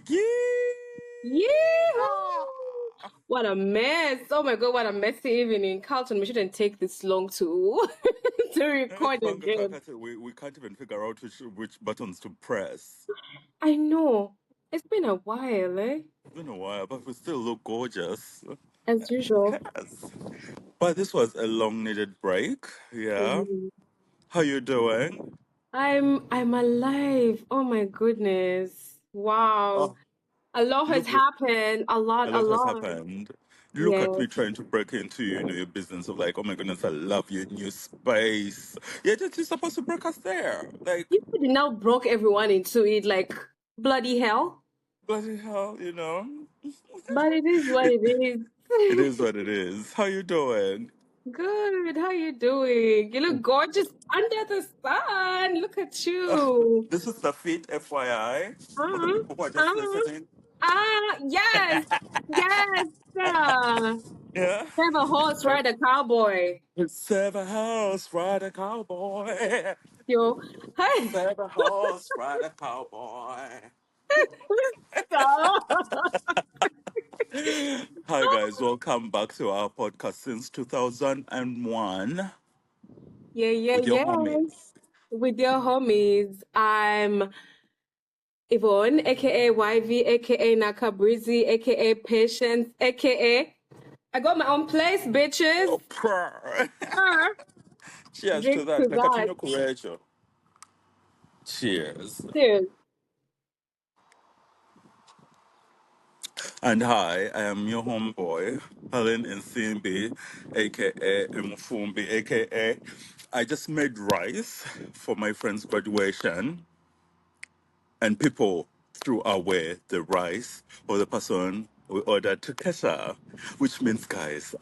Yeehoo! Yeah. What a mess. Oh my God, what a messy evening. Carlton, we shouldn't take this long to to It's record Banga again. Kakate. We can't even figure out which buttons to press. I know. It's been a while, eh? It's been a while, but we still look gorgeous. As usual. Yes. But this was a long needed break. Yeah. Mhm. How you doing? I'm alive. Oh my goodness. Wow. Oh, A lot has look, what- happened. A a lot, a lot has lot. happened. Look at Yes. me trying to break into your business of like, oh my goodness, I love your new space. Yeah, you're supposed to break us there. Like, You could now broke everyone into it like bloody hell. bloody hell, But it is what It it is. it is what it is. How you doing? Good. How you doing? You look gorgeous under the sun. Look at you. This is the feet, FYI, for the Uh, people who are just uh, listening. yes. Yes. Yeah. Have a horse, ride a cowboy. Serve a house, ride a cowboy. Yo. Hey. Serve a horse, ride a cowboy. Stop. Hi guys, welcome back to our podcast since 2001 Yeah, yeah, with your yeah. homies. With your homies. I'm Yvonne, aka YV, aka Naka Breezy, aka Patience, aka I got my own place, bitches. Oh, purr. Uh, Cheers to Drink that. to that. Nakatuno Kurejo. Cheers. Cheers. And hi, I am your homeboy, Helen Nsimbi, aka Mufumbi, aka I just made rice for my friend's graduation, and people threw away the rice for the person we ordered to Kesha, which means, guys,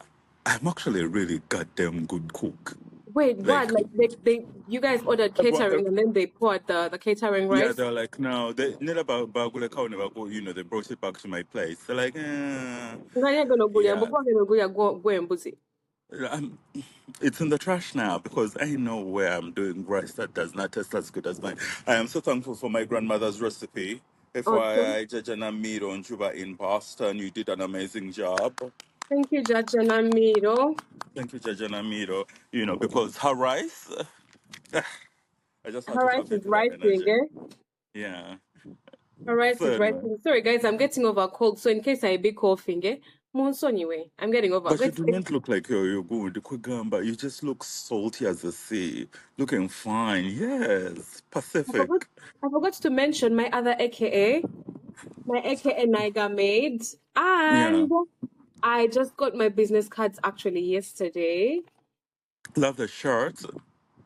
I'm actually a really goddamn good cook. Wait, what? Like, Like they you guys ordered catering and then they poured the catering yeah, rice? they're like, no, they never they brought it back to my place. They're like, Nganye gonobuya, yeah. mbukwa gonobuya go embuzi. I'm, it's in the trash now because I know where I'm doing rice that does not taste as good as mine. I am so thankful for my grandmother's recipe. Okay. FYI, Jajana Miro and Juba in Boston, you did an amazing job. Thank you, Jajana Miro. Thank you, Jajana Miro. Because her rice, I just had Her to rice tap is into that rising, energy. eh? Yeah. Her rice So is anyway, rising. Sorry guys, I'm getting over a cold, so in case I be coughing, eh? Monso anyway. I'm getting over. but you do not look like you're good, Kwigamba. You just look salty as the sea. Looking fine. Yes. I forgot Pacific. I forgot to mention my other AKA, my AKA Niger maid. Yeah. And I just got my business cards actually yesterday. Love the shirt.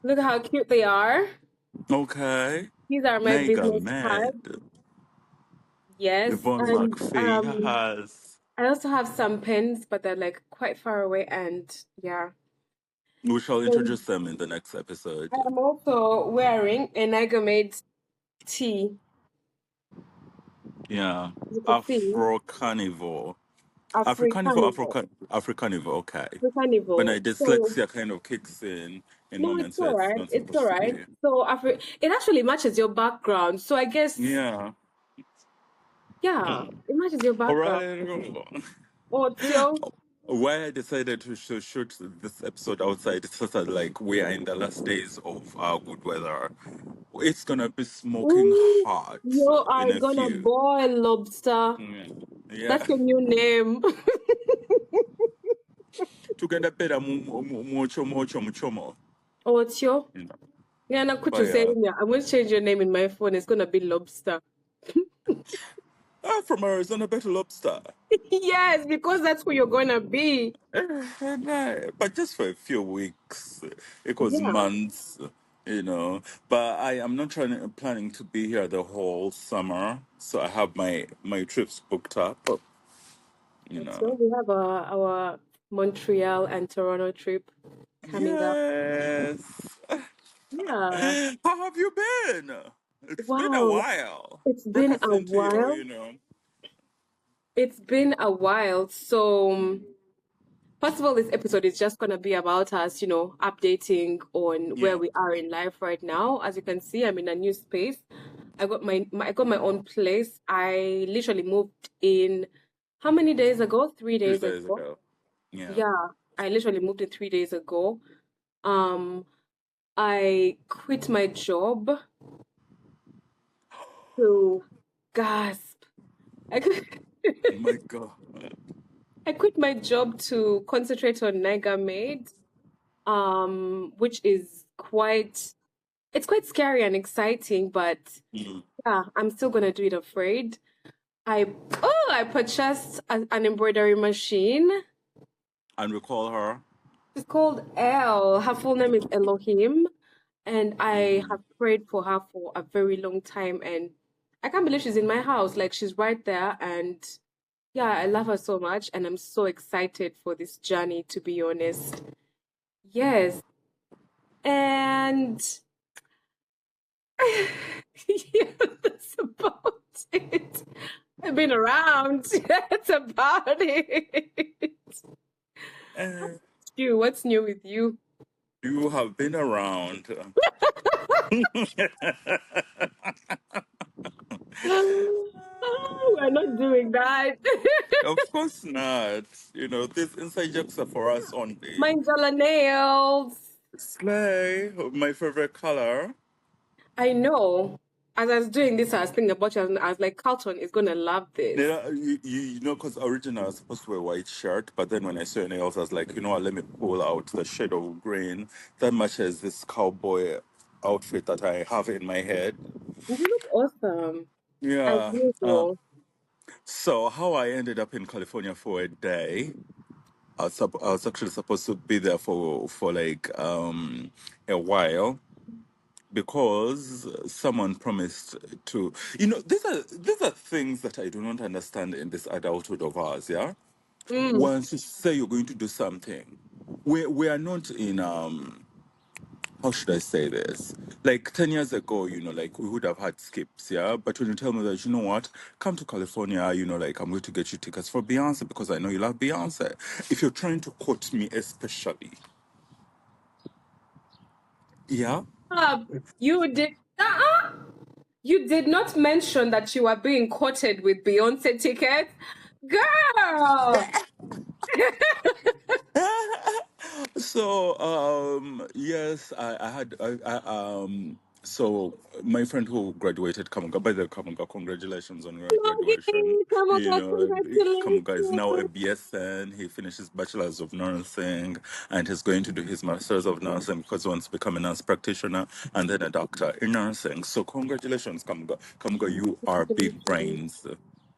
Look how cute they are. Okay. These are my Mega business mad. cards. Yes. Yvonne And McPhee has. I also have some pens, but they're like quite far away and yeah. We shall And introduce them in the next episode. I'm also wearing a Niger maid tee. Yeah. As you can see, Afro Carnivore. Africanival. Africanivore, okay. When Africanival. I So dyslexia kind of kicks in no, it's moments where all it's right. not It's all supposed to right. be. So it actually matches your background. So I guess, Yeah. yeah, it matches your All background. right. Oh, Tio. Why I decided to shoot this episode outside, it's just that, like, we are in the last days of our good weather. It's gonna be smoking Ooh, hot you in are a gonna few. boil lobster. Yeah. That's your new name. Tugenda better muchomo. Oh, Tio. You know. Yeah, and I could But say, yeah. yeah, I'm going to change your name in my phone. It's gonna be Lobster. From Arizona, better lobster. Yes, because that's who you're gonna be. But just for a few weeks. It was Yeah. months, you know. But I am not planning to be here the whole summer. So I have my trips booked up, you So know. we have our Montreal and Toronto trip coming up. Yes. Yeah. How have you been? It's been a Wow. while. It's Break been us a into your, while. you know. It's been a while. So, first of all, this episode is just gonna be about us, updating on where Yeah. we are in life right now. As you can see, I'm in a new space. I got my own place. I literally moved in how many days ago? 3 days 3 days ago. ago. Yeah. Yeah, I literally moved in 3 days ago. Um, I quit my job to gasp. I quit, Oh my God. I quit my job to concentrate on Niger Maid, which is it's quite scary and exciting, but Mm. yeah, I'm still gonna do it afraid. I purchased an embroidery machine. And we call her. She's called El. Her full name is Elohim, and I Mm. have prayed for her for a very long time, and I can't believe she's in my house. Like she's right there, and yeah, I love her so much, and I'm so excited for this journey, to be honest. Yes, and yeah, that's about it. I've been around. That's about it. Eh, What's new with you? you have been around. We're not doing that. Of course not. You know, these inside jokes are for us only. Mind your nails. Slay, my favorite color. I know. As I was doing this, I was thinking about you. I was like, Carlton is gonna love this. Yeah, you know, because originally I was supposed to wear a white shirt, but then when I saw your nails, I was like, you know what, let me pull out the shade of green that matches this cowboy outfit that I have in my head. You look awesome, as Yeah. usual. So how I ended up in California for a day, I was actually supposed to be there for like a while because someone promised to, you know, these are things that I do not understand in this adulthood of ours. Yeah, Mm. once you say you're going to do something, we are not in how should I say this? Like 10 years ago, you know, like we would have had skips, yeah. But when you tell me that, you know what, come to California, you know, like I'm going to get you tickets for Beyonce because I know you love Beyonce. If you're trying to quote me, especially, yeah. Uh, you did. Uh-uh. You did not mention that you were being courted with Beyonce tickets, girl. So yes, I had so my friend who graduated Kamuga, by the way, Kamuga, congratulations on your graduation. Come on, You know, Kamuga is now a congratulations. BSN. He finished his bachelor's of nursing and he's going to do his master's of nursing because he wants to become a nurse practitioner and then a doctor in nursing. So congratulations, Kamuga. Kamuga, you are big Congratulations. brains.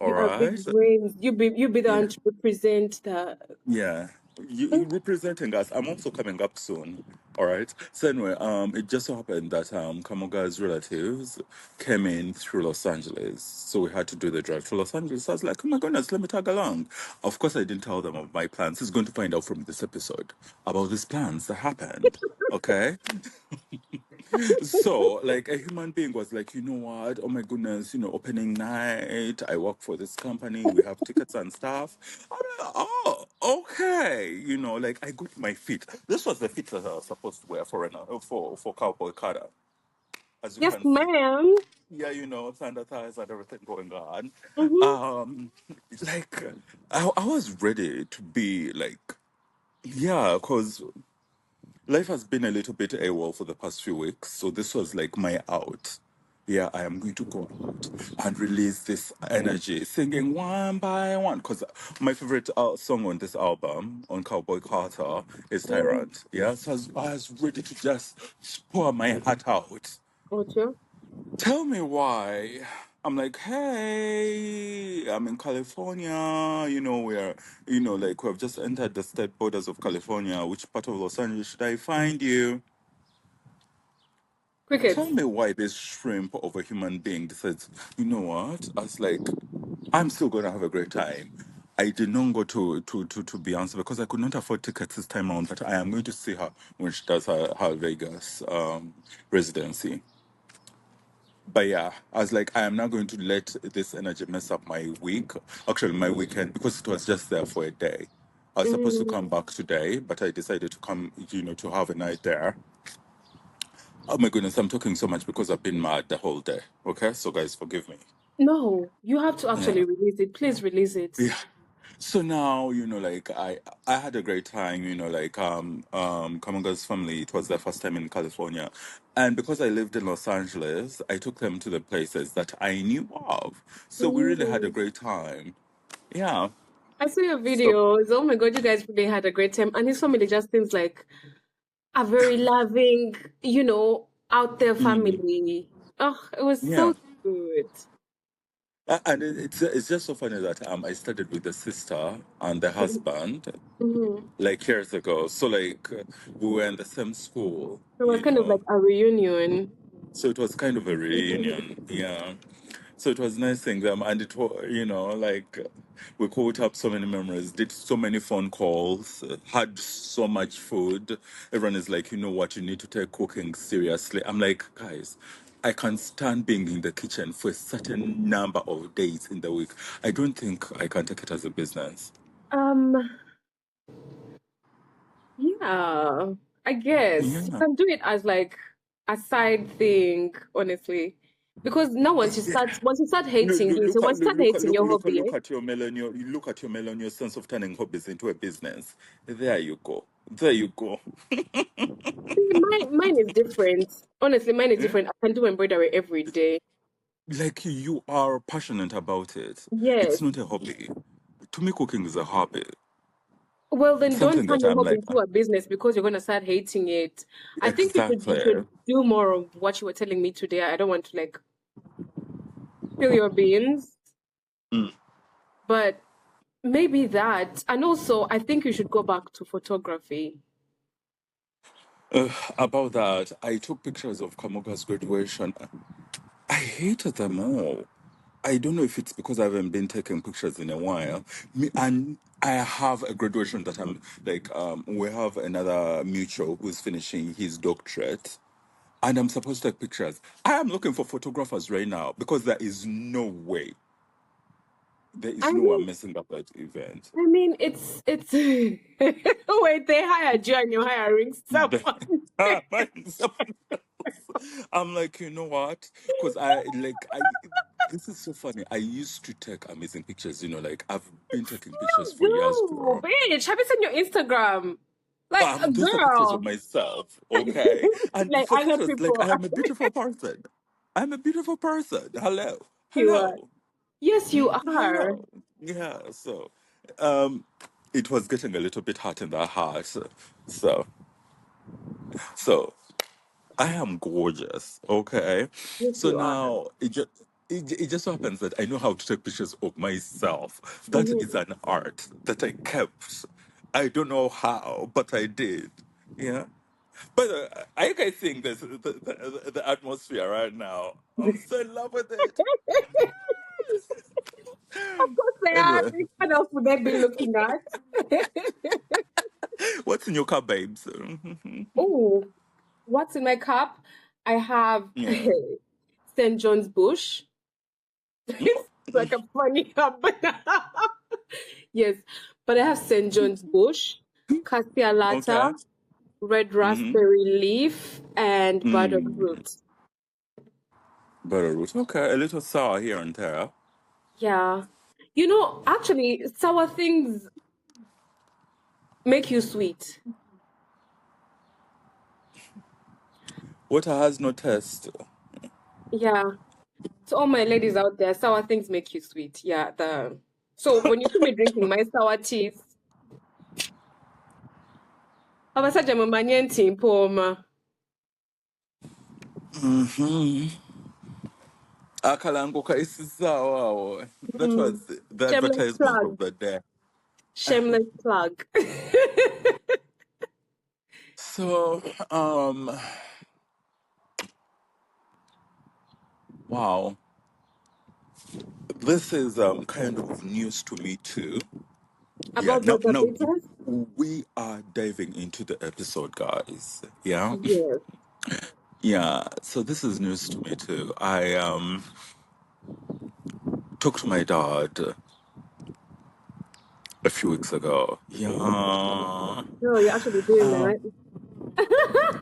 All You are big right. brains. You be the Yeah. one to represent the. Yeah, you representing us. I'm also coming up soon. All right. So anyway, it just so happened that Kamoga's relatives came in through Los Angeles, so we had to do the drive to Los Angeles. I was like, oh my goodness, let me tag along. Of course, I didn't tell them of my plans. He's going to find out from this episode about these plans that happened. Okay. So, like, a human being was like, you know what? Oh my goodness, you know, opening night. I work for this company. We have tickets and stuff. I'm like, oh, okay. You know, like, I got my feet. This was the feet that I was supposed to wear for Cowboy Carter, as you Yes, can see. ma'am. Yeah, you know, thunder thighs and everything going on. Mm-hmm. Um, like, I was ready to be like, yeah, because life has been a little bit AWOL for the past few weeks, so this was like my out. Yeah, I am going to go out and release this energy, singing one by one. Because my favorite song on this album, on Cowboy Carter, is Mm. Tyrant. Yeah, so I was ready to just pour my heart out. Okay. Tell me why. I'm like, hey, I'm in California. You know, like we've just entered the state borders of California. Which part of Los Angeles should I find you? Tell Crickets. me why this shrimp of a human being decides, you know what? I was like, I'm still going to have a great time. I did not go to Beyonce because I could not afford tickets this time around, but I am going to see her when she does her Vegas residency. But yeah, I was like, I am not going to let this energy mess up my week, actually, my weekend, because it was just there for a day. I was supposed to Mm. come back today, but I decided to come, you know, to have a night there. Oh my goodness, I'm talking so much because I've been mad the whole day. Okay, so guys, forgive me. No, you have to Yeah. actually release it. Please release it. Yeah. So now, like I had a great time, like Kamanga's family, it was their first time in California. And because I lived in Los Angeles, I took them to the places that I knew of. So we really had a Mm. great time. Yeah. I saw your So videos. Oh my God, you guys really had a great time. And his family just seems like a very loving, out there mm, family. Oh, it was yeah. so good. And it's just so funny that I studied with the sister and the husband Mhm. like years ago. So like we were in the same school, It was kind of like a reunion. So it was kind of a reunion, yeah. So it was nice seeing them, and it was, like we caught up so many memories, did so many phone calls, had so much food. Everyone is like, you know what, you need to take cooking seriously. I'm like, guys, I can stand being in the kitchen for a certain number of days in the week. I don't think I can take it as a business. Um, yeah, I guess you Yeah. can do it as like a side thing, honestly. Because now once you start No, hating it, so once you start hating your hobby, look at your millennial, you look at your millennial sense of turning hobbies into a business. There you go. There you go. mine is different. Honestly, mine is Yeah. different. I can do embroidery every day. Like you are passionate about it. Yes. It's not a hobby. To me, cooking is a hobby. Well, It's then don't something turn that your I'm hobby like, into a business because you're gonna start hating it. I think you should exactly. do more of what you were telling me today. I don't want to like spill your beans, Mm. but maybe that. And also, I think you should go back to photography. About that, I took pictures of Kamoga's graduation. I hated them all. I don't know if it's because I haven't been taking pictures in a while. And I have a graduation that I'm like, we have another mutual who's finishing his doctorate, and I'm supposed to take pictures. I am looking for photographers right now because there I is no way I'm mean, messing up that event. it's wait, they hired you and you're hiring someone. Someone else. I'm like, you know what? Because this is so funny. I used to take amazing pictures, like I've been taking pictures for years, You do, bro. bitch. Have you seen your Instagram? Like a Those are pictures of girl. myself, okay? And Like for other pictures, like people. I am a beautiful person. I'm a beautiful person. Hello. You are. Hello. Yes, you are. Hello. Yeah, so um it was getting a little bit hot in the heart. So so I am gorgeous, okay? Yes, So you are. now it just so happens that I know how to take pictures of myself. That is Mhm. an art that I kept. I don't know how, but I did. Yeah. But I can think the atmosphere right now. I'm so in love with it. Of course they are. Anyway, What else would they be looking at? what's in your car, babes? Oh, what's in my cup? I have Yeah. St. John's Bush. It's like a funny cup, but yes. But I have St. John's Bush, Cassia Okay. Lata, red Mm-hmm. raspberry leaf, and Mm. butterfruit. Butterroot. Okay, a little sour here and there. Yeah. Actually, sour things make you sweet. Water has no taste. Yeah. To all my ladies out there, sour things make you sweet. Yeah. So when you see me drinking my sour teas, abasaja mumanyenti mpoma. Mm-hmm. Akalanguka isisawa. That was Mm. the Shameless advertisement plug. of the day. Shameless plug. So, wow, this is kind of news to me too. Yeah, About now barbabitas? we are diving into the episode, guys. Yeah, Yes. yeah. So this is news to me too. I talked to my dad a few weeks ago. Yeah, No, you're actually doing um, that.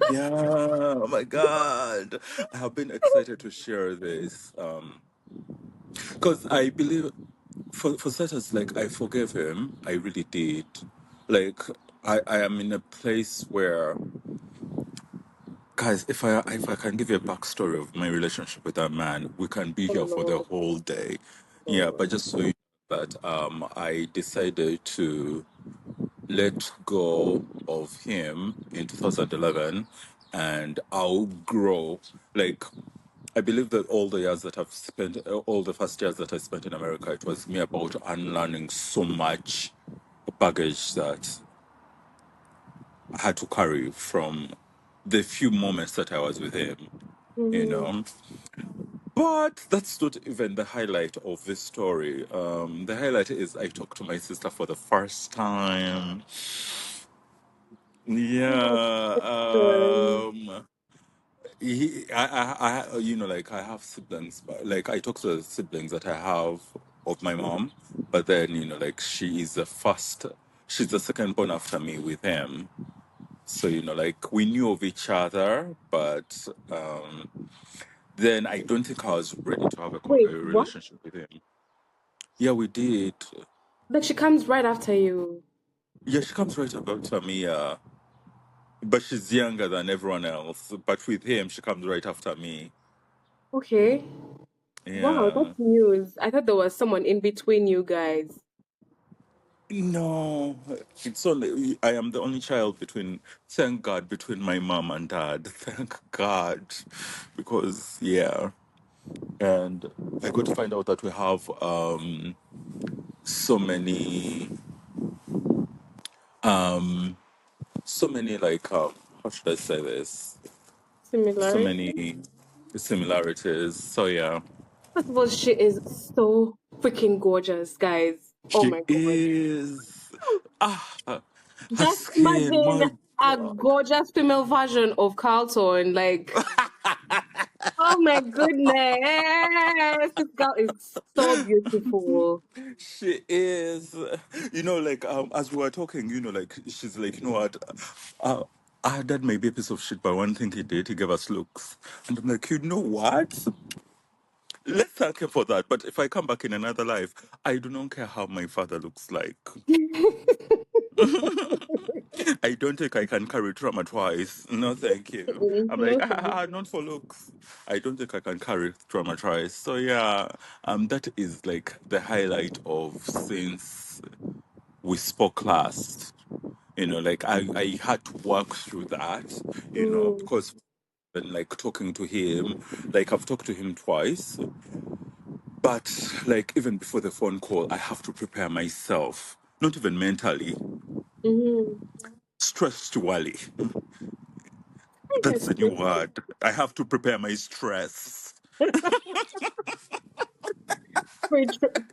Yeah, oh my God. I have been excited to share this. Because I believe for starters, like I forgave him. I really did. Like I am in a place where, guys, if I can give you a backstory of my relationship with that man, we can be Oh here for the Lord. whole day. Oh Yeah, but Lord. just so you know that I decided to let go of him in 2011 and I'll grow. Like, I believe that all the years that I've spent, all the first years that I spent in America, it was me about unlearning so much baggage that I had to carry from the few moments that I was with him, you Mm-hmm. know. But that's not even the highlight of this story. The highlight is I talked to my sister for the first time. Yeah. Good. Like I have siblings, but like I talk to the siblings that I have of my mom, but then like she's the second born after me with him. So like we knew of each other, but then I don't think I was ready to have a Wait, what? relationship with him. Yeah, we did. Like she comes right after you. Yeah, she comes right up to me. But she's younger than everyone else. But with him, she comes right after me. Okay. Wow, Yeah. that's news. I thought there was someone in between you guys. No, it's only I am the only child between, thank God, between my mom and dad. Thank God, because yeah, and I got to find out that we have so many so many like how should I say this? So Similarity. many similarities. So yeah, First of all, she is so freaking gorgeous, guys. Oh she my God. is ah her Just skin. My imagine a God. gorgeous female version of Carlton. Like, oh my goodness. This girl is so beautiful. She is, like as we were talking, like she's like, you know what, uh, our dad may be a piece of shit, but one thing he did, he gave us looks, and I'm like, you know what? Let's thank him for that. But if I come back in another life, I do not care how my father looks like. I don't think I can carry trauma twice. No, thank you. I'm like, No, thank you. not for looks. I don't think I can carry trauma twice. So yeah, that is like the highlight of since we spoke last. Like I had to work through that, Mm, because when like talking to him, like I've talked to him twice, but like even before the phone call, I have to prepare myself, not even mentally, mm-hmm. stress to Wally. I That's guess the new word. I have to prepare my stress.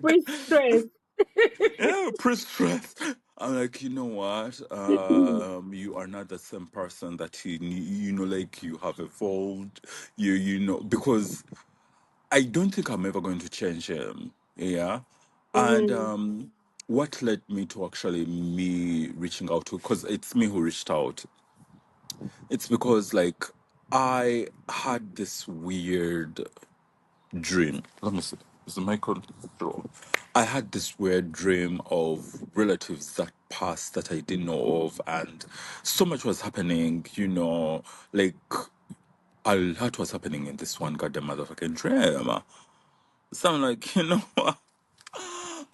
pre-stress. Yeah, pre-stress. I'm like, you know what? You are not the same person that like you have evolved. Because I don't think I'm ever going to change him. Yeah. And Mm-hmm. what led me to actually me reaching out to, because it's me who reached out. It's because like I had this weird dream. Let me see. Is the mic on? Sure. I had this weird dream of relatives that passed that I didn't know of, and so much was happening. Like a lot was happening in this one goddamn motherfucking dream. So I'm like, what?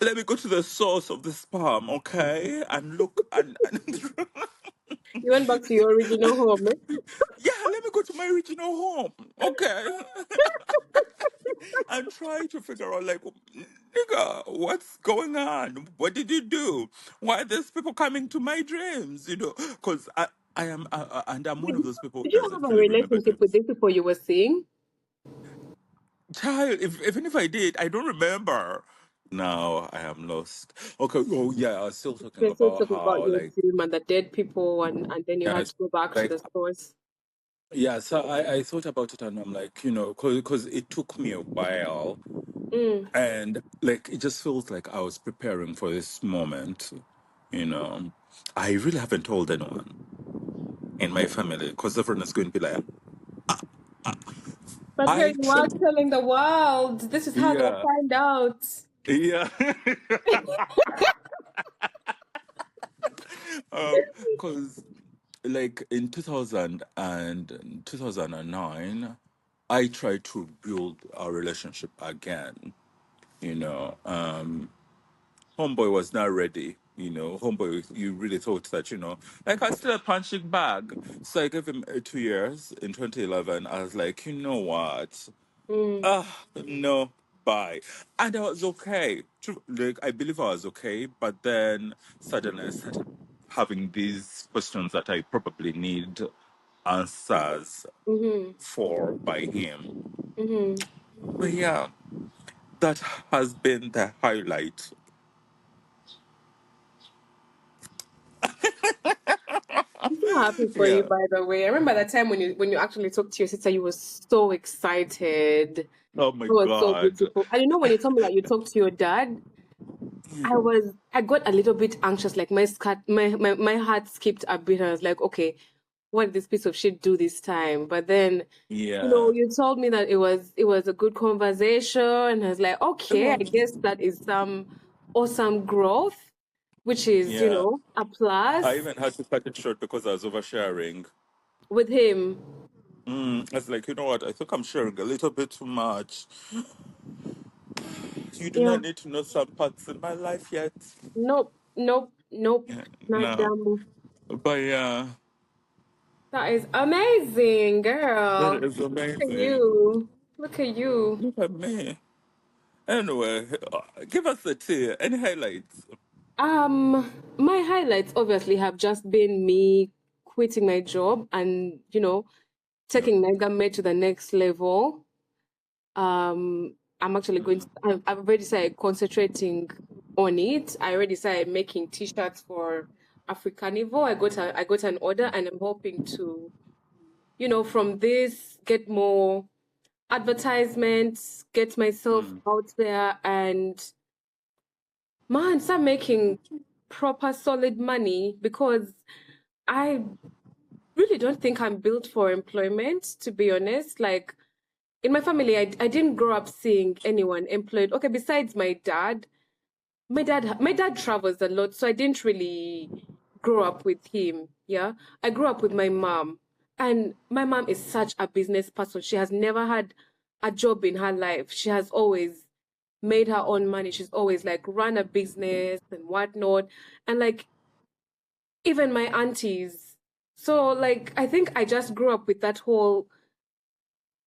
Let me go to the source of the sperm, okay? And look and You went back to your original home. yeah, let me go to my original home, okay? And try to figure out like, nigga, what's going on? What did you do? Why are these people coming to my dreams? Because I am and I'm one Wait, of those people did who you have doesn't a really remember relationship with dreams. these people you were seeing? Child, even if I did, I don't remember. Now I am lost. Okay, oh yeah, I was still talking We're still about talking about how your like dream and the dead people, and then you had yes, to go back to like the source. yeah. So I thought about it and I'm like, because it took me a while, Mm, and like it just feels like I was preparing for this moment. You know, I really haven't told anyone. in my family because everyone is going to be like, But here I you are actually, telling the world, this is how they'll yeah, find out. yeah. Because like in 2000 and 2009, I tried to build our relationship again. You know, Homeboy was not ready. You know, Homeboy, you really thought that, like I still a punching bag. So I gave him 2 years in 2011. I was like, you know what? Mm, No, bye. And I was okay. Like, I believe I was okay. But then suddenly I started having these questions that I probably need answers mm-hmm, for by him. mm-hmm. But yeah, that has been the highlight. I'm so happy for you, Yeah. by the way. I remember that time when you actually talked to your sister, you were so excited. It Oh my was so God. beautiful. And when you told me that you talked to your dad, I got a little bit anxious, like my heart skipped a bit. I was like, okay, what did this piece of shit do this time? But then, Yeah. you told me that it was a good conversation, and I was like, It okay, I was. guess that is some awesome growth, which is, Yeah. a I plus even had to cut it short because I was oversharing. with him. I was like, you know what? I think I'm sharing a little bit too much. You do Yeah. not need to know some parts in my life yet. Nope, nope, nope. Yeah, Not no. dumb. But yeah, That is amazing, that girl. is Look at amazing. you. Look at you. Look at me. Anyway, give us the tea. Any highlights? My highlights obviously have just been me quitting my job and, Yeah. taking Megame to the next level. I'm actually going to, I've already started concentrating on it. I already started making t-shirts for Africanivo. I got an order and I'm hoping to, from this get more advertisements, get myself Mm, out there and man, start making proper solid money because I really don't think I'm built for employment, to be honest. Like in my family, I didn't grow up seeing anyone employed. Okay, besides my dad. My dad travels a lot, so I didn't really grow up with him. Yeah. I grew up with my mom. And my mom is such a business person. She has never had a job in her life. She has always made her own money. She's always like run a business and whatnot. And like even my aunties. So like I think I just grew up with that whole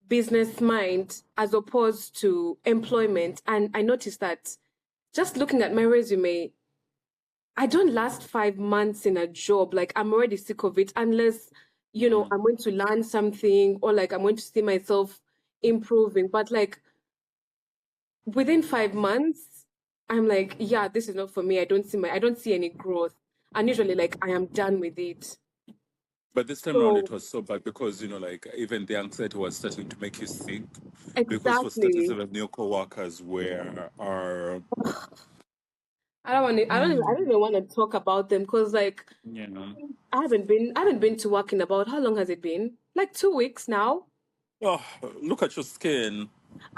business mind as opposed to employment. And I noticed that just looking at my resume, I don't last 5 months in a job. Like I'm already sick of it unless, mm. I'm going to learn something or like I'm going to see myself improving. But like within 5 months, I'm like, yeah, this is not for me. I don't see any growth. And usually like I am done with it. But this time around, it So was so bad because, like, even the anxiety was starting to make you sick. Because for starters, exactly. even new coworkers are, I don't even want to talk about them because like you know, I haven't been to work in about how long has it been? Like 2 weeks now. oh, look at your skin.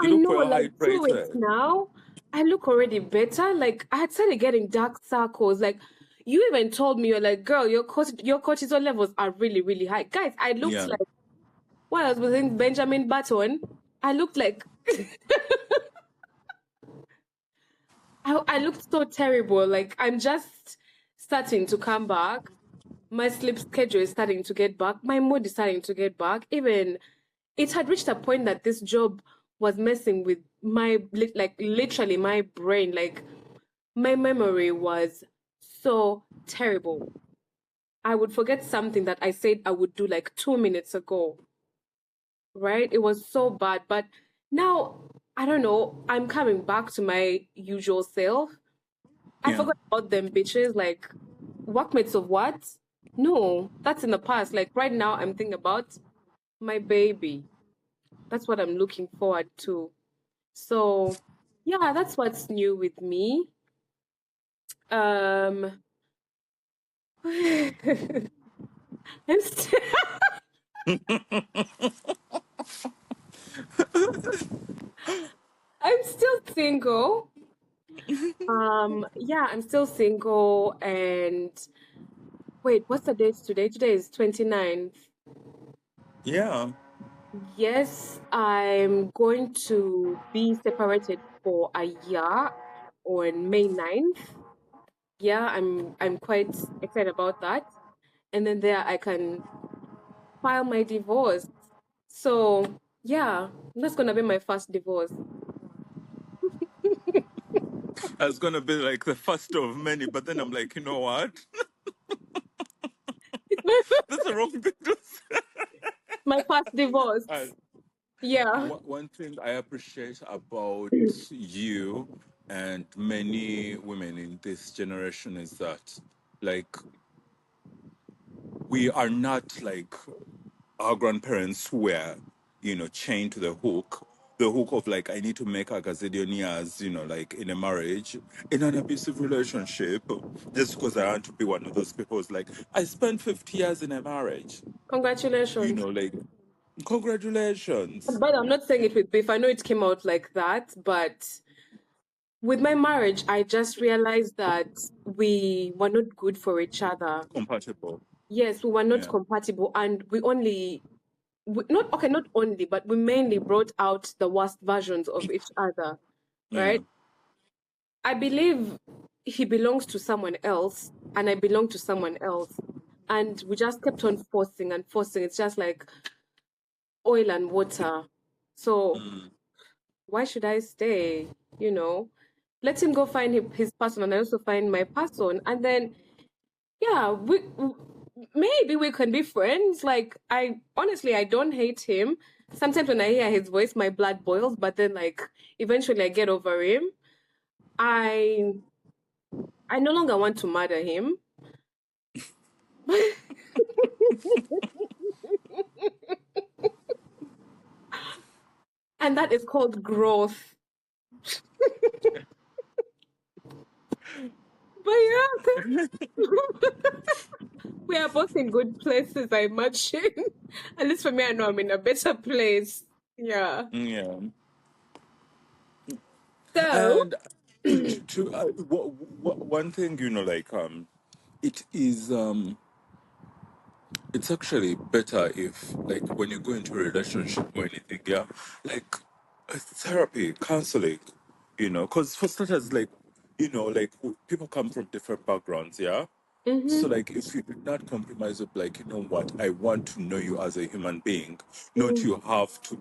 You I look know, well like 2 weeks hydrated. now, I look already better. Like I had started getting dark circles. Like you even told me, you're like, girl, your cortisol levels are really, really high. Guys, I looked Yeah. like when I was within Benjamin Button, I looked like I looked so terrible. Like I'm just starting to come back. My sleep schedule is starting to get back. My mood is starting to get back. Even it had reached a point that this job was messing with like literally my brain. Like my memory was so terrible. I would forget something that I said I would do like 2 minutes ago, right? It was so bad. But now, I don't know, I'm coming back to my usual self. I Yeah. forgot about them bitches. Like, workmates of what? No, that's in the past. Like, right now, I'm thinking about my baby. That's what I'm looking forward to. So, yeah, that's what's new with me. Um, I'm still I'm still single. Yeah, I'm still single and wait, what's the date today? Today is 29th. Yeah. Yes, I'm going to be separated for a year on May 9th. Yeah, I'm quite excited about that. And then there I can file my divorce. So, yeah, that's gonna be my first divorce. It's gonna be like the first of many, but then I'm like, you know what? It's my, That's the wrong thing to say. my first divorce. Uh, Yeah. one thing I appreciate about you and many women in this generation is that, like, we are not like our grandparents were, chained to the hook of like, I need to make a gazillion years, like in a marriage, in an abusive relationship, just because I want to be one of those people who's like, I spent 50 years in a marriage, Congratulations. like, congratulations. But I'm not saying it with beef. I know it came out like that, but with my marriage, I just realized that we were not good for each other. Compatible. Yes, we were not Yeah. compatible, and not okay, not only, but we mainly brought out the worst versions of each other, Yeah. right? I believe he belongs to someone else, and I belong to someone else, and we just kept on forcing and forcing. It's just like oil and water. So Mm. why should I stay? You know, let him go find his person, and I also find my person, and then yeah, maybe we can be friends. Like I honestly, I don't hate him. Sometimes when I hear his voice, my blood boils, but then like eventually I get over him. I I no longer want to murder him. And that is called growth. But yeah, we are both in good places, I imagine. At least for me, I know I'm in a better place. Yeah. Yeah. So, And one thing, like, it is, it's actually better if, like, when you go into a relationship or anything, yeah, like, therapy, counseling, because for starters, like, like, people come from different backgrounds, yeah. So, mhm, like, if you do not compromise with, like, you know what, I want to know you as a human being, not mm. you have to.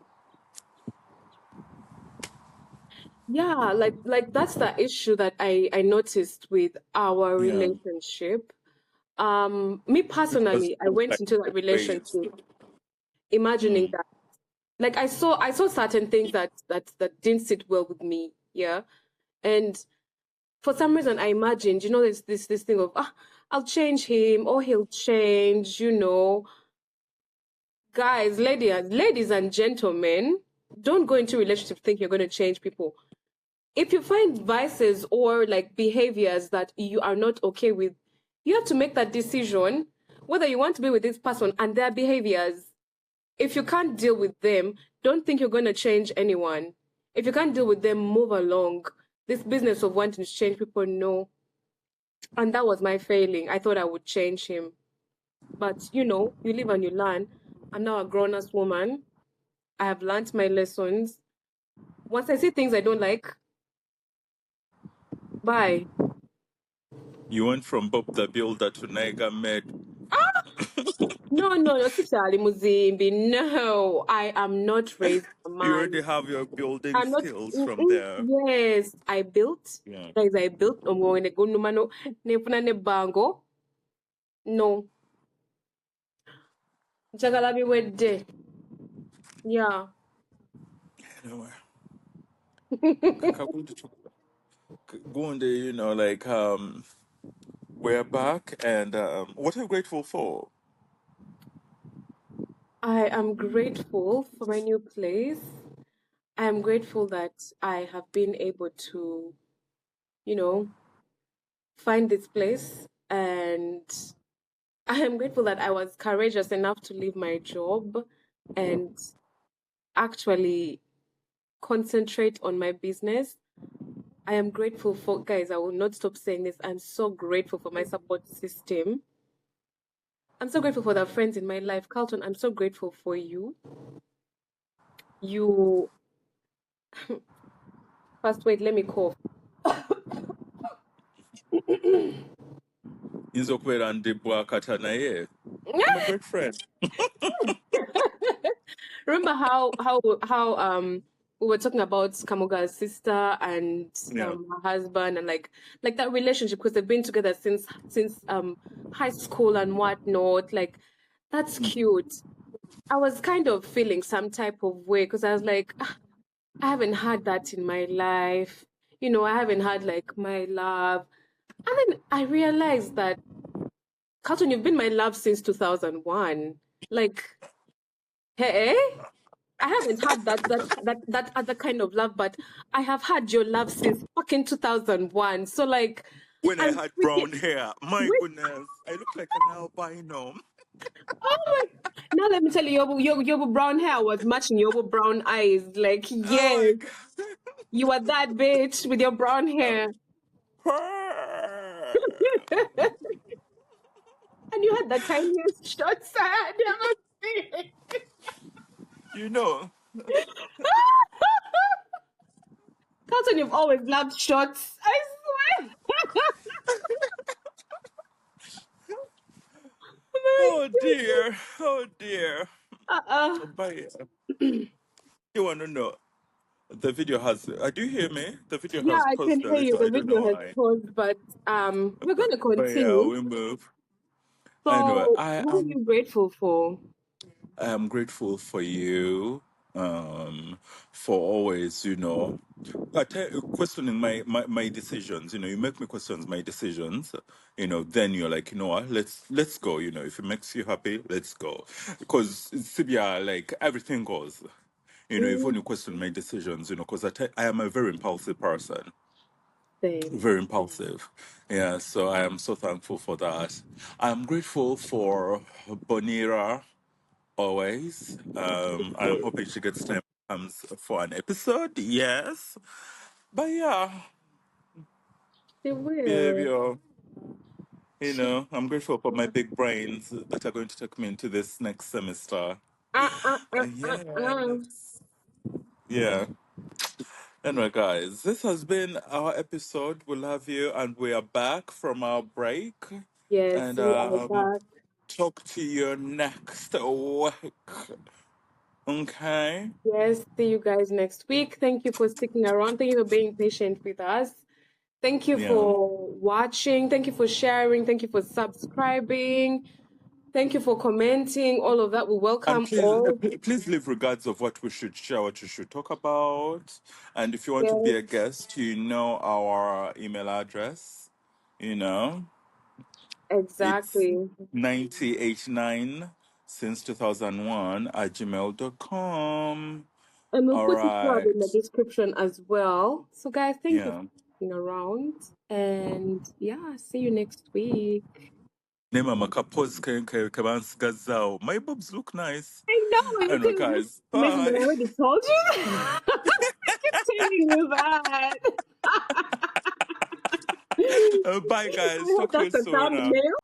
Yeah, like that's the issue that I noticed with our Yeah. relationship. Me Because personally, I you're went like into that raised. relationship imagining Mm. that like I saw certain things that didn't sit well with me, yeah. And for some reason I imagined, this thing of I'll change him or he'll change, Guys, ladies and gentlemen, don't go into relationship thinking you're going to change people. If you find vices or like behaviors that you are not okay with, you have to make that decision whether you want to be with this person and their behaviors. If you can't deal with them, don't think you're going to change anyone. If you can't deal with them, move along. This business of wanting to change people, no. And that was my failing. I thought I would change him. But you live and you learn. I'm now a grown ass woman. I have learned my lessons. Once I see things I don't like, bye. You went from Bob the Builder to Niger Med. No, no, no, Sichali Muzimbi. No, I am not raised a You man. already have your building I'm not. skills from there. Yes, I built. Yeah. Guys, I built. Nefuna ne bango. No, jagala wedde. Yeah. Anyway, Gunde, like, we're back, and what are you grateful for? I am grateful for my new place. I am grateful that I have been able to, you know, find this place and I am grateful that I was courageous enough to leave my job and actually concentrate on my business. I am grateful for, guys, I will not stop saying this. I'm so grateful for my support system. I'm so grateful for the friends in my life. Carlton, I'm so grateful for you. You, first, wait, let me cough. Inzokwera Ndebwa Katanaye. I'm a great friend. Remember how we were talking about Kamuga's sister and Yeah. her husband and like that relationship because they've been together since high school and whatnot. Like that's cute. I was kind of feeling some type of way because I was like, "Ah, I haven't had that in my life. I haven't had like my love. And then I realized that, Carlton, you've been my love since 2001. Like, hey, I haven't had that other kind of love, but I have had your love since fucking 2001. So like, When I I'm had freaking brown hair, my wait, goodness, I look like an albino. oh my, now let me tell you, your brown hair was matching your brown eyes. Like, Oh yes, my God. you are that bitch with your brown hair. Purr. And you had the tiniest shots I had ever seen. You know, Carlton, you've always loved shots. I swear. oh Oh dear, oh dear. my God. But yeah, you want to know? The video has. Do you hear me? The video Yeah, has I can paused a hear you. little. The I don't video know has why. paused, but we're gonna But yeah, continue. we move. Anyway, So, what are you grateful for? I am grateful for you, um, for always, questioning my decisions. You make me question my decisions. Then you're like, you know what, let's go. If it makes you happy, let's go. Because Sibia, like everything goes. If Mm, only question my decisions, because I am a very impulsive person. same. Very impulsive. Yeah, so I am so thankful for that. I'm grateful for Bonira always. I'm hoping she gets time comes for an episode. Yes, but yeah, She will. behavior. She. I'm grateful for my big brains that are going to take me into this next semester. Uh, uh, uh, uh. Yes. Yeah. Anyway, guys, this has been our episode. We love you, and we are back from our break. Yes, And we are back. talk to you next week. Okay. Yes, see you guys next week. Thank you for sticking around. Thank you for being patient with us. Thank you Yeah. for watching. Thank you for sharing. Thank you for subscribing. Thank you for commenting. All of that. We And welcome please, all. please leave regards of what we should share, what you should talk about. And if you want to be Yes, a guest, you know our email address. You know, it's exactly. 9089 since 2001 at gmail.com. And we'll All put it up in the right. description as well. So, guys, thank you for Yeah. sticking around. And yeah, see you next week. Nema makapos kabansigazao. My boobs look nice. I know you Anyway, can guys, imagine that I bye. already told you. I keep telling you that. Bye, I guys. hope Talk to that's you the soon. thumbnail.